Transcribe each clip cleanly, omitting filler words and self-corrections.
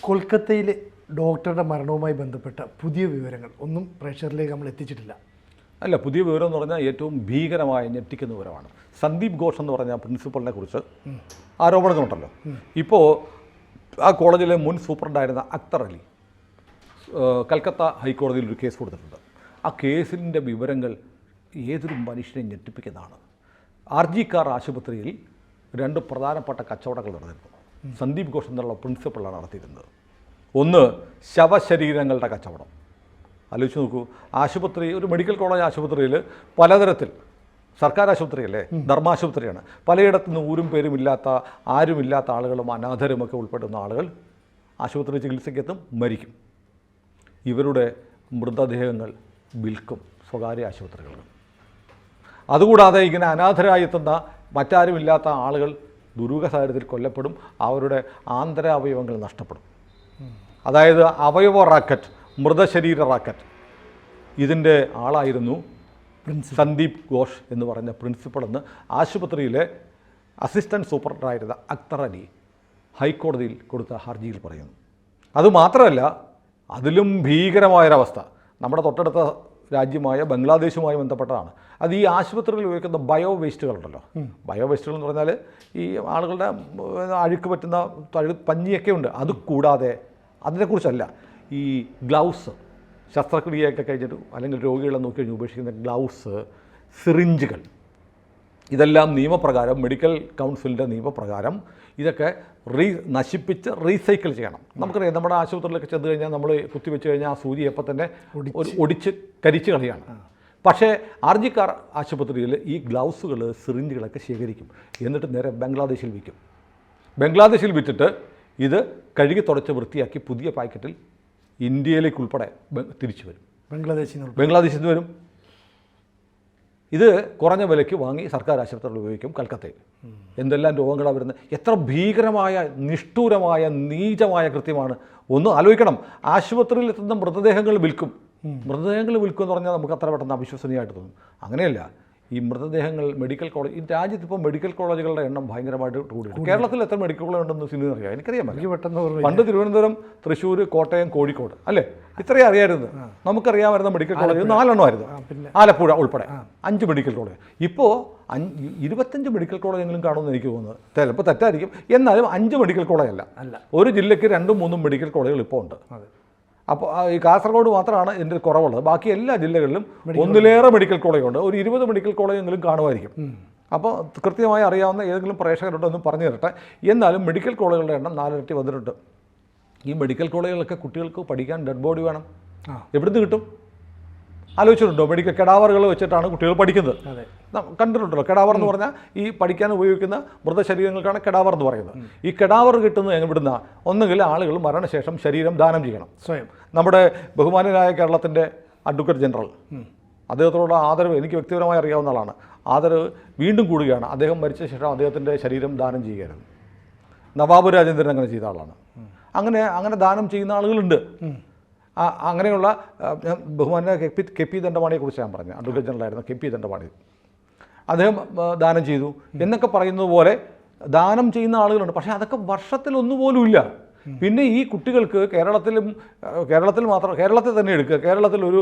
കൊൽക്കത്തയിലെ ഡോക്ടറുടെ മരണവുമായി ബന്ധപ്പെട്ട പുതിയ വിവരങ്ങൾ ഒന്നും പ്രേക്ഷകരിലേക്ക് നമ്മൾ എത്തിച്ചിട്ടില്ല. അല്ല, പുതിയ വിവരം എന്ന് പറഞ്ഞാൽ ഏറ്റവും ഭീകരമായ ഞെട്ടിക്കുന്ന വിവരമാണ്. സന്ദീപ് ഘോഷ് എന്ന് പറഞ്ഞ പ്രിൻസിപ്പളിനെ കുറിച്ച് ആരോപണങ്ങളുണ്ടല്ലോ. ഇപ്പോൾ ആ കോളേജിലെ മുൻ സൂപ്രണ്ടായിരുന്ന അക്തർ അലി കൽക്കത്ത ഹൈക്കോടതിയിൽ ഒരു കേസ് കൊടുത്തിട്ടുണ്ട്. ആ കേസിൻ്റെ വിവരങ്ങൾ ഏതൊരു മനുഷ്യനെ ഞെട്ടിപ്പിക്കുന്നതാണ്. RG കാർ ആശുപത്രിയിൽ 2 പ്രധാനപ്പെട്ട കച്ചവടങ്ങൾ നടന്നിരുന്നു. സന്ദീപ് ഘോഷ് എന്നുള്ള പ്രിൻസിപ്പളാണ് നടത്തിയിരുന്നത്. ഒന്ന്, ശവശരീരങ്ങളുടെ കച്ചവടം. ആലോചിച്ച് നോക്കൂ, ആശുപത്രി, ഒരു മെഡിക്കൽ കോളേജ് ആശുപത്രിയിൽ പലതരത്തിൽ, സർക്കാർ ആശുപത്രിയല്ലേ, ധർമാശുപത്രിയാണ്, പലയിടത്തു നിന്ന് ഊരും പേരും ഇല്ലാത്ത, ആരുമില്ലാത്ത ആളുകളും അനാഥരുമൊക്കെ ഉൾപ്പെടുന്ന ആളുകൾ ആശുപത്രി ചികിത്സയ്ക്കെത്തും, മരിക്കും. ഇവരുടെ മൃതദേഹങ്ങൾ വിൽക്കും സ്വകാര്യ ആശുപത്രികൾ. അതുകൂടാതെ ഇങ്ങനെ അനാഥരായി എത്തുന്ന മറ്റാരുമില്ലാത്ത ആളുകൾ ദുരൂഹ സാഹചര്യത്തിൽ കൊല്ലപ്പെടും, അവരുടെ ആന്തരാവയവങ്ങൾ നഷ്ടപ്പെടും. അതായത് അവയവ റാക്കറ്റ്, മൃതശരീര റാക്കറ്റ്. ഇതിൻ്റെ ആളായിരുന്നു സന്ദീപ് ഘോഷ് എന്ന് പറഞ്ഞ പ്രിൻസിപ്പൾ എന്ന് ആശുപത്രിയിലെ അസിസ്റ്റൻറ്റ് സൂപ്രണ്ടായിരുന്ന അക്തർ അലി ഹൈക്കോടതിയിൽ കൊടുത്ത ഹർജിയിൽ പറയുന്നു. അതുമാത്രമല്ല, അതിലും ഭീകരമായൊരവസ്ഥ നമ്മുടെ തൊട്ടടുത്ത രാജ്യമായ ബംഗ്ലാദേശുമായി ബന്ധപ്പെട്ടതാണ്. അത് ഈ ആശുപത്രിയിൽ ഉപയോഗിക്കുന്ന ബയോ വേസ്റ്റുകളുണ്ടല്ലോ. ബയോ വേസ്റ്റുകൾ എന്ന് പറഞ്ഞാൽ ഈ ആളുകളുടെ അഴുക്ക് പറ്റുന്ന പഞ്ഞിയൊക്കെ ഉണ്ട്. അത് കൂടാതെ, അതിനെക്കുറിച്ചല്ല, ഈ ഗ്ലൗസ്, ശസ്ത്രക്രിയയൊക്കെ കഴിഞ്ഞിട്ട് അല്ലെങ്കിൽ രോഗികളെ നോക്കി കഴിഞ്ഞ് ഉപേക്ഷിക്കുന്ന ഗ്ലൗസ്, സിറിഞ്ചുകൾ, ഇതെല്ലാം നിയമപ്രകാരം, മെഡിക്കൽ കൗൺസിലിൻ്റെ നിയമപ്രകാരം ഇതൊക്കെ നശിപ്പിച്ച് റീസൈക്കിൾ ചെയ്യണം. നമുക്കറിയാം, നമ്മുടെ ആശുപത്രിയിലൊക്കെ ചെന്ന് കഴിഞ്ഞാൽ നമ്മൾ കുത്തിവെച്ച് കഴിഞ്ഞാൽ ആ സൂചി എപ്പോൾ തന്നെ ഒടിച്ച് കരിച്ച് കളയാണ്. പക്ഷേ RG കാർ ആശുപത്രിയിൽ ഈ ഗ്ലൗസുകൾ, സിറിഞ്ചുകളൊക്കെ ശേഖരിക്കും. എന്നിട്ട് നേരെ ബംഗ്ലാദേശിൽ വിൽക്കും. ബംഗ്ലാദേശിൽ വിറ്റിട്ട് ഇത് കഴുകി തുടച്ച് വൃത്തിയാക്കി പുതിയ പാക്കറ്റിൽ ഇന്ത്യയിലേക്ക് ഉൾപ്പെടെ തിരിച്ചു വരും. ബംഗ്ലാദേശിൽ നിന്ന് വരും. ഇത് കുറഞ്ഞ വിലയ്ക്ക് വാങ്ങി സർക്കാർ ആശുപത്രികൾ ഉപയോഗിക്കും കൽക്കത്തയിൽ. എന്തെല്ലാം രോഗങ്ങളാണ് വരുന്നത്! എത്ര ഭീകരമായ, നിഷ്ഠൂരമായ, നീചമായ കൃത്യമാണ്! ഒന്ന് ആലോചിക്കണം. ആശുപത്രിയിൽ എത്തുന്ന മൃതദേഹങ്ങൾ വിൽക്കും. മൃതദേഹങ്ങൾ വിൽക്കും എന്ന് പറഞ്ഞാൽ നമുക്ക് അത്ര പെട്ടെന്ന് അവിശ്വസനീയമായിട്ട് തോന്നും. അങ്ങനെയല്ല. ഈ മൃതദേഹങ്ങൾ മെഡിക്കൽ കോളേജ്, ഈ രാജ്യത്ത് ഇപ്പോൾ മെഡിക്കൽ കോളേജുകളുടെ എണ്ണം ഭയങ്കരമായിട്ട് കൂടിയിട്ടുണ്ട്. കേരളത്തിൽ എത്ര മെഡിക്കൽ കോളേജ് ഉണ്ടെന്ന് സിനിമ അറിയാം, എനിക്കറിയാം. പണ്ട് തിരുവനന്തപുരം, തൃശ്ശൂർ, കോട്ടയം, കോഴിക്കോട് അല്ലേ, ഇത്രയും അറിയാമായിരുന്നു. നമുക്കറിയാമായിരുന്ന മെഡിക്കൽ കോളേജ് 4 എണ്ണമായിരുന്നു. ആലപ്പുഴ ഉൾപ്പെടെ 5 മെഡിക്കൽ കോളേജ്. ഇപ്പോൾ 25 മെഡിക്കൽ കോളേജെങ്കിലും കാണുമെന്ന് എനിക്ക് തോന്നുന്നത്. ചിലപ്പോൾ തെറ്റായിരിക്കും, എന്നാലും 5 മെഡിക്കൽ കോളേജല്ല, ഒരു ജില്ലയ്ക്ക് 2-3 മെഡിക്കൽ കോളേജുകൾ ഇപ്പോൾ ഉണ്ട്. അപ്പോൾ ഈ കാസർഗോഡ് മാത്രമാണ് ഇതിൻ്റെ കുറവുള്ളത്. ബാക്കി എല്ലാ ജില്ലകളിലും ഒന്നിലേറെ മെഡിക്കൽ കോളേജുണ്ട്. ഒരു 20 മെഡിക്കൽ കോളേജെങ്കിലും കാണുമായിരിക്കും. അപ്പോൾ കൃത്യമായി അറിയാവുന്ന ഏതെങ്കിലും പ്രേക്ഷകരുണ്ടോ എന്ന് പറഞ്ഞു തരട്ടെ. എന്നാലും മെഡിക്കൽ കോളേജുകളുടെ എണ്ണം 4 ഇരട്ടി വന്നിട്ടുണ്ട്. ഈ മെഡിക്കൽ കോളേജുകളൊക്കെ കുട്ടികൾക്ക് പഠിക്കാൻ ഡെഡ് ബോഡി വേണം. എവിടുന്ന് കിട്ടും? ആലോചിച്ചിട്ടുണ്ടോ? മെഡിക്കൽ കെടാവറുകൾ വെച്ചിട്ടാണ് കുട്ടികൾ പഠിക്കുന്നത്. കണ്ടിട്ടുണ്ടല്ലോ? കെടാവർ എന്ന് പറഞ്ഞാൽ ഈ പഠിക്കാൻ ഉപയോഗിക്കുന്ന മൃതശരീരങ്ങൾക്കാണ് കെടാവർ എന്ന് പറയുന്നത്. ഈ കെടാവർ കിട്ടുന്നത് എവിടുന്ന? ഒന്നുകിൽ ആളുകൾ മരണശേഷം ശരീരം ദാനം ചെയ്യണം സ്വയം. നമ്മുടെ ബഹുമാനനായ കേരളത്തിൻ്റെ അഡ്വക്കേറ്റ് ജനറൽ, അദ്ദേഹത്തോടുള്ള ആദരവ് എനിക്ക് വ്യക്തിപരമായി അറിയാവുന്ന ആളാണ്. ആദരവ് വീണ്ടും കൂടുകയാണ്. അദ്ദേഹം മരിച്ച ശേഷം അദ്ദേഹത്തിൻ്റെ ശരീരം ദാനം ചെയ്യുകയായിരുന്നു. നവാബ് രാജേന്ദ്രൻ അങ്ങനെ ചെയ്ത ആളാണ്. അങ്ങനെ ദാനം ചെയ്യുന്ന ആളുകളുണ്ട്. അങ്ങനെയുള്ള ബഹുമാന കെ.പി. ദണ്ഡപാണിയെക്കുറിച്ച് ഞാൻ പറഞ്ഞു. Advocate ജനറലായിരുന്ന K P. ദണ്ഡപാണി അദ്ദേഹം ദാനം ചെയ്തു എന്നൊക്കെ പറയുന്നത് പോലെ ദാനം ചെയ്യുന്ന ആളുകളുണ്ട്. പക്ഷേ അതൊക്കെ വർഷത്തിൽ ഒന്നുപോലും ഇല്ല. പിന്നെ ഈ കുട്ടികൾക്ക് കേരളത്തിൽ മാത്രം, കേരളത്തിൽ തന്നെ എടുക്കുക, കേരളത്തിൽ ഒരു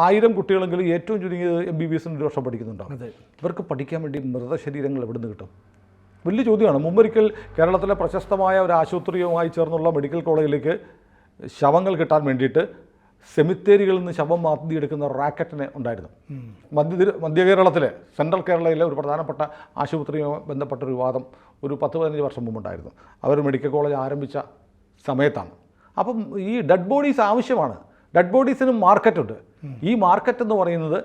1000 കുട്ടികളെങ്കിലും ഏറ്റവും ചുരുങ്ങിയത് MBBS 1 വർഷം പഠിക്കുന്നുണ്ടാവും. ഇവർക്ക് പഠിക്കാൻ വേണ്ടി മൃതശരീരങ്ങൾ എവിടെ നിന്ന് കിട്ടും? വലിയ ചോദ്യമാണ്. മുമ്പൊരിക്കൽ കേരളത്തിലെ പ്രശസ്തമായ ഒരു ആശുപത്രിയുമായി ചേർന്നുള്ള മെഡിക്കൽ കോളേജിലേക്ക് ശവങ്ങൾ കിട്ടാൻ വേണ്ടിയിട്ട് സെമിത്തേരികളിൽ നിന്ന് ശവം മാറ്റിയെടുക്കുന്ന റാക്കറ്റിനെ ഉണ്ടായിരുന്നു. മധ്യ കേരളത്തിലെ, സെൻട്രൽ കേരളയിലെ ഒരു പ്രധാനപ്പെട്ട ആശുപത്രിയുമായി ബന്ധപ്പെട്ടൊരു വിവാദം ഒരു 10-15 വർഷം മുമ്പുണ്ടായിരുന്നു. അവർ മെഡിക്കൽ കോളേജ് ആരംഭിച്ച സമയത്താണ്. അപ്പം ഈ ഡെഡ് ബോഡീസ് ആവശ്യമാണ്. ഡെഡ് ബോഡീസിനും മാർക്കറ്റുണ്ട്. ഈ മാർക്കറ്റ് എന്ന് പറയുന്നത്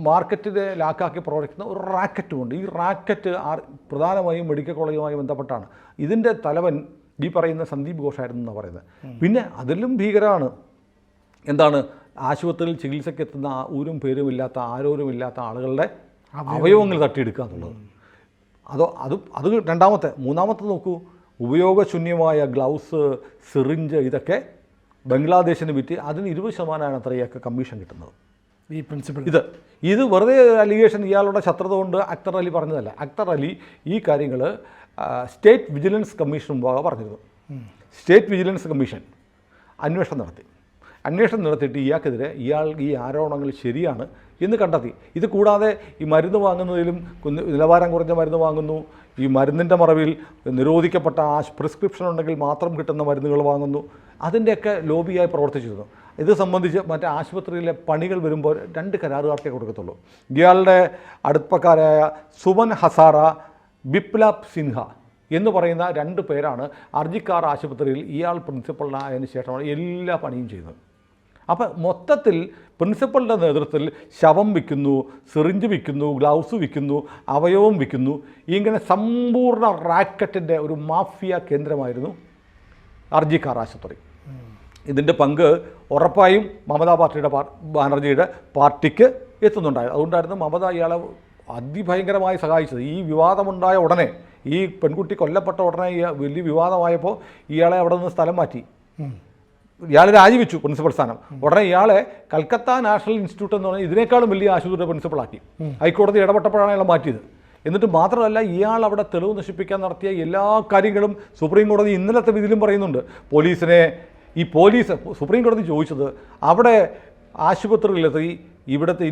മാർക്കറ്റിനെ ലാക്കാക്കി പ്രവർത്തിക്കുന്ന ഒരു റാക്കറ്റുമുണ്ട്. ഈ റാക്കറ്റ് പ്രധാനമായും മെഡിക്കൽ കോളേജുമായി ബന്ധപ്പെട്ടാണ്. ഇതിൻ്റെ തലവൻ ഈ പറയുന്ന സന്ദീപ് ഘോഷായിരുന്നു എന്നാണ് പറയുന്നത്. പിന്നെ അതിലും ഭീകരമാണ്. എന്താണ്? ആശുപത്രിയിൽ ചികിത്സയ്ക്ക് എത്തുന്ന ഊരും പേരും ഇല്ലാത്ത, ആരോരുമില്ലാത്ത ആളുകളുടെ അവയവങ്ങൾ തട്ടിയെടുക്കുക എന്നുള്ളത്. അത് രണ്ടാമത്തെ. മൂന്നാമത്തെ നോക്കൂ, ഉപയോഗശൂന്യമായ ഗ്ലൗസ്, സിറിഞ്ച്, ഇതൊക്കെ ബംഗ്ലാദേശിന് വിറ്റ് അതിന് 20% അത്രയൊക്കെ കമ്മീഷൻ കിട്ടുന്നത്. ഈ പ്രിൻസിപ്പൽ ഇത് വെറുതെ അലിഗേഷൻ, ഇയാളുടെ ശത്രുത കൊണ്ട് അക്തർ അലി പറഞ്ഞതല്ല. അക്തർ അലി ഈ കാര്യങ്ങൾ സ്റ്റേറ്റ് വിജിലൻസ് കമ്മീഷൻ മുമ്പാകെ പറഞ്ഞിരുന്നു. സ്റ്റേറ്റ് വിജിലൻസ് കമ്മീഷൻ അന്വേഷണം നടത്തിയിട്ട് ഇയാൾക്കെതിരെ ഈ ആരോപണങ്ങൾ ശരിയാണ് എന്ന് കണ്ടെത്തി. ഇത് കൂടാതെ ഈ മരുന്ന് വാങ്ങുന്നതിലും നിലവാരം കുറഞ്ഞ മരുന്ന് വാങ്ങുന്നു, ഈ മരുന്നിൻ്റെ മറവിൽ നിരോധിക്കപ്പെട്ട പ്രിസ്ക്രിപ്ഷൻ ഉണ്ടെങ്കിൽ മാത്രം കിട്ടുന്ന മരുന്നുകൾ വാങ്ങുന്നു, അതിൻ്റെയൊക്കെ ലോബിയായി പ്രവർത്തിച്ചിരുന്നു. ഇത് സംബന്ധിച്ച് മറ്റേ ആശുപത്രിയിലെ പണികൾ വരുമ്പോൾ 2 കരാറുകാർക്കേ കൊടുക്കത്തുള്ളൂ. ഇയാളുടെ അടുപ്പക്കാരായ സുമൻ ഹസാറ, ബിപ്ലാബ് സിൻഹ എന്ന് പറയുന്ന 2 പേരാണ് അർജിക്കാർ ആശുപത്രിയിൽ ഇയാൾ പ്രിൻസിപ്പളിനായതിനു ശേഷമാണ് എല്ലാ പണിയും ചെയ്യുന്നത്. അപ്പം മൊത്തത്തിൽ പ്രിൻസിപ്പളിൻ്റെ നേതൃത്വത്തിൽ ശവം വിൽക്കുന്നു, സിറിഞ്ച് വിൽക്കുന്നു, ഗ്ലൗസ് വിൽക്കുന്നു, അവയവം വിൽക്കുന്നു. ഇങ്ങനെ സമ്പൂർണ്ണ റാക്കറ്റിൻ്റെ ഒരു മാഫിയ കേന്ദ്രമായിരുന്നു അർജിക്കാർ ആശുപത്രി. ഇതിൻ്റെ പങ്ക് ഉറപ്പായും മമതാ ബാനർജിയുടെ പാർട്ടിക്ക് എത്തുന്നുണ്ടായിരുന്നു. അതുകൊണ്ടായിരുന്നു മമത ഇയാളെ അതിഭയങ്കരമായി സഹായിച്ചത്. ഈ വിവാദമുണ്ടായ ഉടനെ, ഈ പെൺകുട്ടി കൊല്ലപ്പെട്ട ഉടനെ വലിയ വിവാദമായപ്പോൾ ഇയാളെ അവിടെ നിന്ന് സ്ഥലം മാറ്റി. ഇയാൾ രാജിവെച്ചു പ്രിൻസിപ്പൽ സ്ഥാനം. ഉടനെ ഇയാളെ കൽക്കത്ത നാഷണൽ ഇൻസ്റ്റിറ്റ്യൂട്ട് എന്ന് പറഞ്ഞാൽ ഇതിനേക്കാളും വലിയ ആശുപത്രിയുടെ പ്രിൻസിപ്പളാക്കി. ഹൈക്കോടതി ഇടപെട്ടപ്പോഴാണ് അയാളെ മാറ്റിയത്. എന്നിട്ട് മാത്രമല്ല, ഇയാൾ അവിടെ തെളിവ് നശിപ്പിക്കാൻ നടത്തിയ എല്ലാ കാര്യങ്ങളും സുപ്രീം കോടതി ഇന്നലത്തെ വിധിയിലും പറയുന്നുണ്ട്. പോലീസ് സുപ്രീം കോടതി ചോദിച്ചത് അവിടെ ആശുപത്രിയിലെത്തി ഇവിടുത്തെ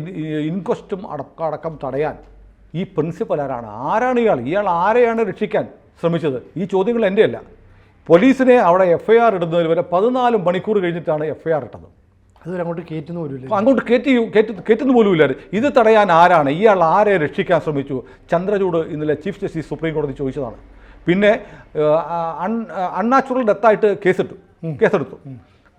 ഇൻക്വസ്റ്റും അടക്കം തടയാൻ ഈ പ്രിൻസിപ്പൽ ആരാണ് ഇയാൾ ആരെയാണ് രക്ഷിക്കാൻ ശ്രമിച്ചത്? ഈ ചോദ്യങ്ങൾ എൻ്റെ അല്ല. പോലീസിനെ അവിടെ FIR ഇടുന്നതിൽ വരെ 14 മണിക്കൂർ കഴിഞ്ഞിട്ടാണ് FIR ഇട്ടത്. അതുവരെ അങ്ങോട്ട് കയറ്റുന്ന പോലുമില്ല. അങ്ങോട്ട് കയറ്റുന്ന പോലുമില്ല. ഇത് തടയാൻ ആരാണ്? ഇയാൾ ആരെ രക്ഷിക്കാൻ ശ്രമിച്ചു? ചന്ദ്രചൂഡ് ഇന്നലെ ചീഫ് ജസ്റ്റിസ് സുപ്രീം കോടതി ചോദിച്ചതാണ്. പിന്നെ അൺനാച്ചുറൽ ഡെത്തായിട്ട് കേസെടുത്തു.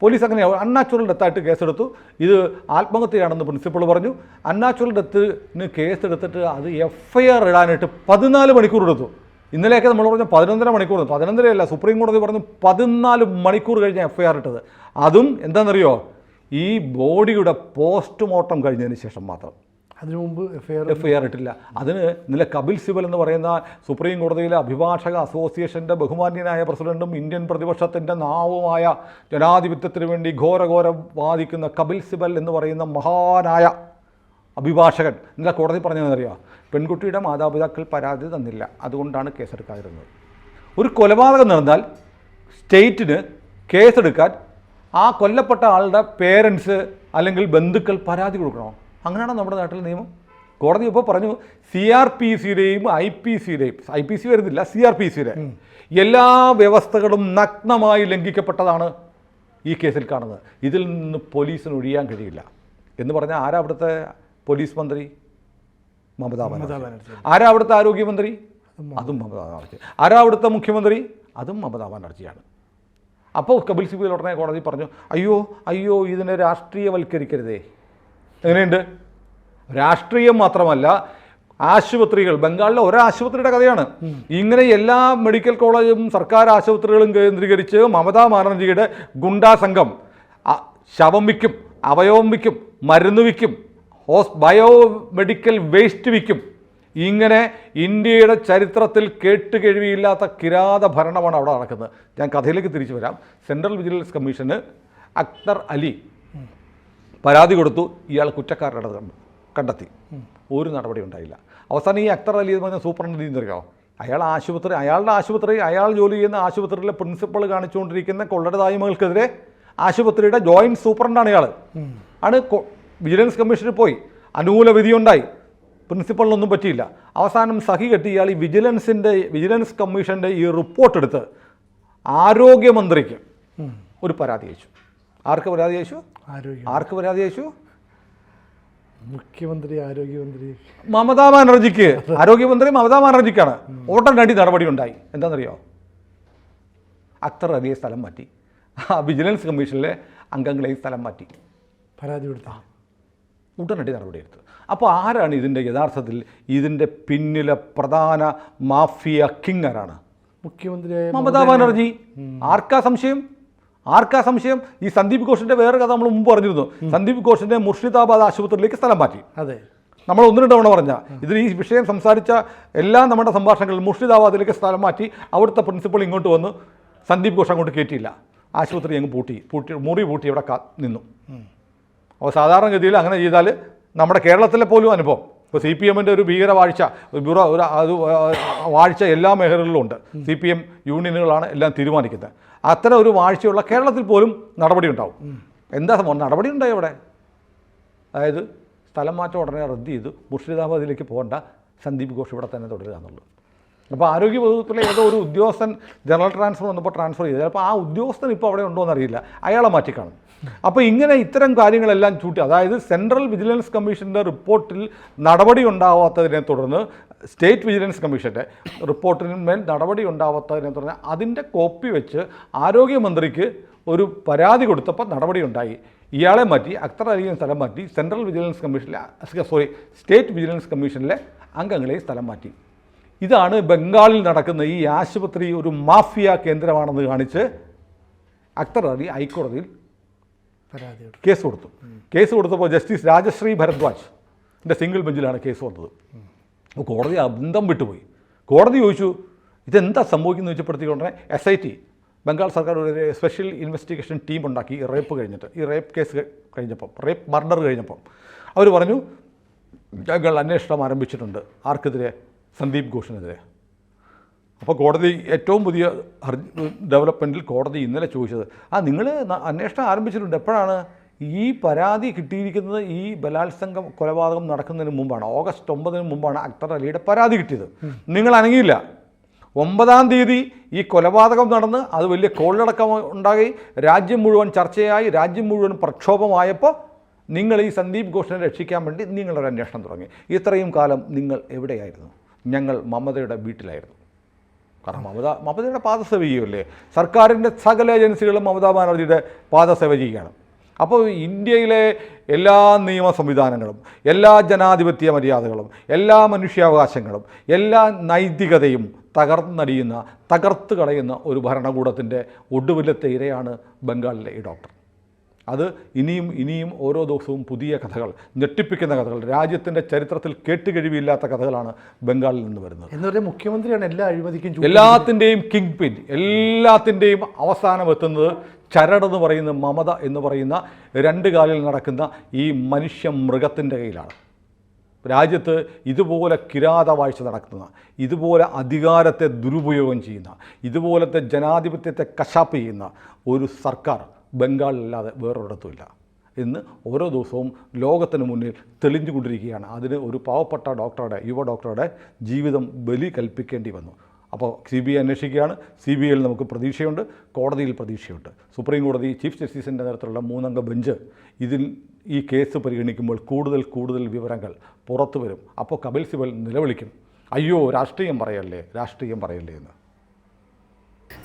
പോലീസ് അങ്ങനെ അൺനാച്ചുറൽ ഡെത്തായിട്ട് കേസെടുത്തു. ഇത് ആത്മഹത്യയാണെന്ന് പ്രിൻസിപ്പൾ പറഞ്ഞു. അൺനാച്ചുറൽ ഡെത്തിന് കേസെടുത്തിട്ട് അത് FIR ഇടാനായിട്ട് 14 മണിക്കൂർ എടുത്തു. ഇന്നലെയൊക്കെ നമ്മൾ പറഞ്ഞ 11.5 മണിക്കൂർ, 11.5 സുപ്രീം കോടതി പറഞ്ഞു 14 മണിക്കൂർ കഴിഞ്ഞ് FIR ഇട്ടത്. അതും എന്താണെന്നറിയോ? ഈ ബോഡിയുടെ പോസ്റ്റ്മോർട്ടം കഴിഞ്ഞതിന് ശേഷം മാത്രം. അതിനു മുമ്പ് FIR ഇട്ടില്ല. അതിന് ഇന്നലെ കപിൽ സിബൽ എന്ന് പറയുന്ന സുപ്രീം കോടതിയിലെ അഭിഭാഷക അസോസിയേഷൻ്റെ ബഹുമാന്യനായ പ്രസിഡന്റും ഇന്ത്യൻ പ്രതിപക്ഷത്തിൻ്റെ നാവുമായ ജനാധിപത്യത്തിന് വേണ്ടി ഘോരഘോരം വാദിക്കുന്ന കപിൽ സിബൽ എന്ന് പറയുന്ന മഹാനായ അഭിഭാഷകൻ ഇന്നലെ കോടതി പറഞ്ഞതെന്നറിയാം, പെൺകുട്ടിയുടെ മാതാപിതാക്കൾ പരാതി തന്നില്ല, അതുകൊണ്ടാണ് കേസെടുക്കാതിരുന്നത്. ഒരു കൊലപാതകം നടന്നാൽ സ്റ്റേറ്റിന് കേസെടുക്കാൻ ആ കൊല്ലപ്പെട്ട ആളുടെ പേരൻസ് അല്ലെങ്കിൽ ബന്ധുക്കൾ പരാതി കൊടുക്കണോ? അങ്ങനെയാണോ നമ്മുടെ നാട്ടിൽ നിയമം? കോടതി ഇപ്പോൾ പറഞ്ഞു CRPCയുടെയും IPC വരുന്നില്ല, CRPCയുടെ എല്ലാ വ്യവസ്ഥകളും നഗ്നമായി ലംഘിക്കപ്പെട്ടതാണ് ഈ കേസിൽ കാണുന്നത്. ഇതിൽ നിന്ന് പോലീസിന് ഒഴിയാൻ കഴിയില്ല എന്ന് പറഞ്ഞാൽ ആരാ അവിടുത്തെ പോലീസ് മന്ത്രി? മമതാ ബാനർജി. ആരാ അവിടുത്തെ ആരോഗ്യമന്ത്രി? അതും മമതാ ബാനർജി. ആരാ അവിടുത്തെ മുഖ്യമന്ത്രി? അതും മമതാ ബാനർജിയാണ്. അപ്പോൾ കപിൽ സിബൽ ഉടനെ കോടതി പറഞ്ഞു, അയ്യോ ഇതിനെ രാഷ്ട്രീയവൽക്കരിക്കരുതേ. എങ്ങനെയുണ്ട്? രാഷ്ട്രീയം മാത്രമല്ല, ആശുപത്രികൾ, ബംഗാളിലെ ഒരാശുപത്രിയുടെ കഥയാണ്. ഇങ്ങനെ എല്ലാ മെഡിക്കൽ കോളേജും സർക്കാർ ആശുപത്രികളും കേന്ദ്രീകരിച്ച് മമതാ ബാനർജിയുടെ ഗുണ്ടാ സംഘം ശവം വിൽക്കും, അവയവം വിൽക്കും, മരുന്ന് വിൽക്കും, ബയോമെഡിക്കൽ വേസ്റ്റ് വിൽക്കും. ഇങ്ങനെ ഇന്ത്യയുടെ ചരിത്രത്തിൽ കേട്ടുകേഴ്വിയില്ലാത്ത കിരാത ഭരണമാണ് അവിടെ നടക്കുന്നത്. ഞാൻ കഥയിലേക്ക് തിരിച്ചു വരാം. Central vigilance commission Akhtar Ali പരാതി കൊടുത്തു. ഇയാൾ കുറ്റക്കാരുടെ കണ്ടെത്തി. ഒരു നടപടി ഉണ്ടായില്ല. അവസാനം ഈ അക്തർ അലി എന്ന് പറഞ്ഞ സൂപ്രണ്ട് എന്നറിയാമോ? അയാളുടെ ആശുപത്രി, അയാൾ ജോലി ചെയ്യുന്ന ആശുപത്രിയിലെ പ്രിൻസിപ്പൾ കാണിച്ചുകൊണ്ടിരിക്കുന്ന കൊള്ളരുതായ്മകൾക്കെതിരെ ആശുപത്രിയുടെ ജോയിൻറ്റ് സൂപ്രണ്ടാണ് ഇയാൾ. വിജിലൻസ് കമ്മീഷനിൽ പോയി, അനുകൂല വിധിയുണ്ടായി, പ്രിൻസിപ്പളിനൊന്നും പറ്റിയില്ല. അവസാനം സഹി കെട്ടി ഇയാൾ ഈ വിജിലൻസ് കമ്മീഷൻ്റെ ഈ റിപ്പോർട്ട് എടുത്ത് ആരോഗ്യമന്ത്രിക്ക് ഒരു പരാതി അയച്ചു. ആർക്ക് പരാതി അയച്ചു? മുഖ്യമന്ത്രി, ആരോഗ്യമന്ത്രി മമതാ ബാനർജിക്ക്. ആരോഗ്യമന്ത്രി മമതാ ബാനർജിക്കാണ്. ഉടനടി നടപടി ഉണ്ടായി. എന്താണെന്നറിയോ? അക്തർ അലിയെ സ്ഥലം മാറ്റി, വിജിലൻസ് കമ്മീഷനിലെ അംഗങ്ങളെയും സ്ഥലം മാറ്റി. പരാതി കൊടുത്ത ഉടനടി നടപടിയെടുത്തു. അപ്പോൾ ആരാണ് ഇതിൻ്റെ യഥാർത്ഥത്തിൽ ഇതിൻ്റെ പിന്നിലെ പ്രധാന മാഫിയ കിങ് ആരാണ്? മുഖ്യമന്ത്രിയായ മമതാ ബാനർജി. ആർക്കാ സംശയം? ഈ സന്ദീപ് ഘോഷിൻ്റെ വേറെ കഥ നമ്മൾ മുമ്പ് പറഞ്ഞിരുന്നു. സന്ദീപ് ഘോഷിൻ്റെ മുർഷിദാബാദ് ആശുപത്രിയിലേക്ക് സ്ഥലം മാറ്റി. അതെ, നമ്മൾ 1-2 തവണ പറഞ്ഞ ഇതിൽ ഈ വിഷയം സംസാരിച്ച എല്ലാ നമ്മുടെ സംഭാഷണങ്ങളിൽ മുർഷിദാബാദിലേക്ക് സ്ഥലം മാറ്റി. അവിടുത്തെ പ്രിൻസിപ്പൾ ഇങ്ങോട്ട് വന്നു, സന്ദീപ് ഘോഷ് അങ്ങോട്ട് കയറ്റിയില്ല. ആശുപത്രി അങ്ങ് മുറി പൂട്ടി അവിടെ നിന്നു. അപ്പോൾ സാധാരണഗതിയിൽ അങ്ങനെ ചെയ്താൽ നമ്മുടെ കേരളത്തിലെ പോലും അനുഭവം, ഇപ്പോൾ CPM-ൻ്റെ ഒരു ഭീകരവാഴ്ച വാഴ്ച എല്ലാ മേഖലകളിലും ഉണ്ട്. CPM യൂണിയനുകളാണ് എല്ലാം തീരുമാനിക്കുന്നത്. അത്തരം ഒരു വാഴ്ചയുള്ള കേരളത്തിൽ പോലും നടപടി ഉണ്ടാവും. എന്താ സംഭവം? നടപടി ഉണ്ടായി അവിടെ. അതായത് സ്ഥലം മാറ്റം ഉടനെ റദ്ദ് ചെയ്തു, മുർഷിദാബാദിലേക്ക് പോകേണ്ട, സന്ദീപ് ഘോഷ് ഇവിടെ തന്നെ തുടരുക എന്നുള്ളൂ. അപ്പോൾ ആരോഗ്യ വകുപ്പിലെ ഏതോ ഒരു ഉദ്യോഗസ്ഥൻ ജനറൽ ട്രാൻസ്ഫർ വന്നപ്പോൾ ട്രാൻസ്ഫർ ചെയ്തത്. അപ്പോൾ ആ ഉദ്യോഗസ്ഥൻ ഇപ്പോൾ അവിടെ ഉണ്ടോ എന്നറിയില്ല, അയാളെ മാറ്റിക്കാണും. അപ്പോൾ ഇങ്ങനെ ഇത്തരം കാര്യങ്ങളെല്ലാം ചൂണ്ടി, അതായത് സെൻട്രൽ വിജിലൻസ് കമ്മീഷൻ്റെ റിപ്പോർട്ടിൽ നടപടി ഉണ്ടാവാത്തതിനെ തുടർന്ന് സ്റ്റേറ്റ് വിജിലൻസ് കമ്മീഷൻ്റെ റിപ്പോർട്ടിന്മേൽ നടപടി ഉണ്ടാവാത്തതിനെ തുടർന്ന് അതിൻ്റെ കോപ്പി വെച്ച് ആരോഗ്യമന്ത്രിക്ക് ഒരു പരാതി കൊടുത്തപ്പോൾ നടപടി ഉണ്ടായി. ഇയാളെ മാറ്റി, അക്തർ അലിയെ സ്ഥലം മാറ്റി, സെൻട്രൽ വിജിലൻസ് കമ്മീഷനിലെ സ്റ്റേറ്റ് വിജിലൻസ് കമ്മീഷനിലെ അംഗങ്ങളെ സ്ഥലം മാറ്റി. ഇതാണ് ബംഗാളിൽ നടക്കുന്ന ഈ ആശുപത്രി ഒരു മാഫിയ കേന്ദ്രമാണെന്ന് കാണിച്ച് അക്തർ അലി ഹൈക്കോടതിയിൽ കേസ് കൊടുത്തു. കേസ് കൊടുത്തപ്പോൾ ജസ്റ്റിസ് രാജശ്രീ ഭരദ്വാജിൻ്റെ സിംഗിൾ ബെഞ്ചിലാണ് കേസ് വന്നത്. അപ്പോൾ കോടതി അബന്ധം വിട്ടുപോയി. കോടതി ചോദിച്ചു ഇതെന്താ സംഭവിക്കുന്നത് ചോദിച്ചപ്പോഴത്തേക്കുടനെ SIT ബംഗാൾ സർക്കാർ ഒരു സ്പെഷ്യൽ ഇൻവെസ്റ്റിഗേഷൻ ടീം ഉണ്ടാക്കി. ഈ റേപ്പ് കേസ് കഴിഞ്ഞപ്പം, റേപ്പ് മർഡർ കഴിഞ്ഞപ്പം അവർ പറഞ്ഞു ഞങ്ങൾ അന്വേഷണം ആരംഭിച്ചിട്ടുണ്ട്. ആർക്കെതിരെ? സന്ദീപ് ഘോഷിനെതിരെ. അപ്പോൾ കോടതി ഏറ്റവും പുതിയ ഡെവലപ്മെൻറ്റിൽ കോടതി ഇന്നലെ ചോദിച്ചത് നിങ്ങൾ അന്വേഷണം ആരംഭിച്ചിട്ടുണ്ട്, എപ്പോഴാണ്? ഈ പരാതി കിട്ടിയിരിക്കുന്നത് ഈ ബലാത്സംഗം കൊലപാതകം നടക്കുന്നതിന് മുമ്പാണ്. ഓഗസ്റ്റ് 9 മുമ്പാണ് അക്തർ അലിയുടെ പരാതി കിട്ടിയത്. നിങ്ങൾ അനങ്ങിയില്ല. 9-ാം തീയതി ഈ കൊലപാതകം നടന്ന് അത് വലിയ കോളിളക്കം ഉണ്ടായി, രാജ്യം മുഴുവൻ ചർച്ചയായി, രാജ്യം മുഴുവൻ പ്രക്ഷോഭമായപ്പോൾ നിങ്ങൾ ഈ സന്ദീപ് ഘോഷിനെ രക്ഷിക്കാൻ വേണ്ടി നിങ്ങളൊരു അന്വേഷണം തുടങ്ങി. ഇത്രയും കാലം നിങ്ങൾ എവിടെയായിരുന്നു? ഞങ്ങൾ മമതയുടെ വീട്ടിലായിരുന്നു. കാരണം മമതയുടെ പാദസേവ ചെയ്യുമല്ലേ. സർക്കാരിൻ്റെ സകല ഏജൻസികളും മമതാ ബാനർജിയുടെ പാദസേവ ചെയ്യുകയാണ്. അപ്പോൾ ഇന്ത്യയിലെ എല്ലാ നിയമ സംവിധാനങ്ങളും, എല്ലാ ജനാധിപത്യ മര്യാദകളും, എല്ലാ മനുഷ്യാവകാശങ്ങളും, എല്ലാ നൈതികതയും തകർത്ത് കളയുന്ന ഒരു ഭരണകൂടത്തിൻ്റെ ഒടുവിലത്തെ ഇരയാണ് ബംഗാളിലെ ഈ ഡോക്ടർ. അത് ഇനിയും ഓരോ ദിവസവും പുതിയ കഥകൾ, ഞെട്ടിപ്പിക്കുന്ന കഥകൾ, രാജ്യത്തിൻ്റെ ചരിത്രത്തിൽ കേട്ടുകഴിവില്ലാത്ത കഥകളാണ് ബംഗാളിൽ നിന്ന് വരുന്നത്. എന്നൊരു മുഖ്യമന്ത്രിയാണ് എല്ലാ അഴിമതിക്കും, എല്ലാത്തിൻ്റെയും കിങ് പിൻ, എല്ലാത്തിൻ്റെയും അവസാനം എത്തുന്നത് ചരട് എന്ന് പറയുന്ന മമത എന്ന് പറയുന്ന 2 കാലിൽ നടക്കുന്ന ഈ മൃഗത്തിൻ്റെ കയ്യിലാണ്. രാജ്യത്ത് ഇതുപോലെ കിരാതവാഴ്ച നടക്കുന്ന, ഇതുപോലെ അധികാരത്തെ ദുരുപയോഗം ചെയ്യുന്ന, ഇതുപോലത്തെ ജനാധിപത്യത്തെ കശാപ്പ് ചെയ്യുന്ന ഒരു സർക്കാർ ബംഗാളിലല്ലാതെ വേറൊരിടത്തുമില്ല എന്ന് ഓരോ ദിവസവും ലോകത്തിന് മുന്നിൽ തെളിഞ്ഞുകൊണ്ടിരിക്കുകയാണ്. അതിന് ഒരു പാവപ്പെട്ട യുവ ഡോക്ടറുടെ ജീവിതം ബലി കൽപ്പിക്കേണ്ടി വന്നു. അപ്പോൾ CBI അന്വേഷിക്കുകയാണ്. CBIയിൽ നമുക്ക് പ്രതീക്ഷയുണ്ട്, കോടതിയിൽ പ്രതീക്ഷയുണ്ട്. സുപ്രീം കോടതി ചീഫ് ജസ്റ്റിസിൻ്റെ നേതൃത്വത്തിലുള്ള 3-അംഗ ബെഞ്ച് ഈ കേസ് പരിഗണിക്കുമ്പോൾ കൂടുതൽ വിവരങ്ങൾ പുറത്തു വരും. അപ്പോൾ കപിൽ സിബൽ നിലവിളിക്കും, അയ്യോ രാഷ്ട്രീയം പറയല്ലേ എന്ന്.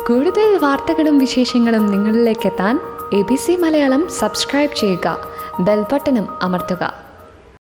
കൂടുതൽ വാർത്തകളും വിശേഷങ്ങളും നിങ്ങളിലേക്ക് എത്താൻ ABC മലയാളം സബ്സ്ക്രൈബ് ചെയ്യുക, ബെൽ ബട്ടണും അമർത്തുക.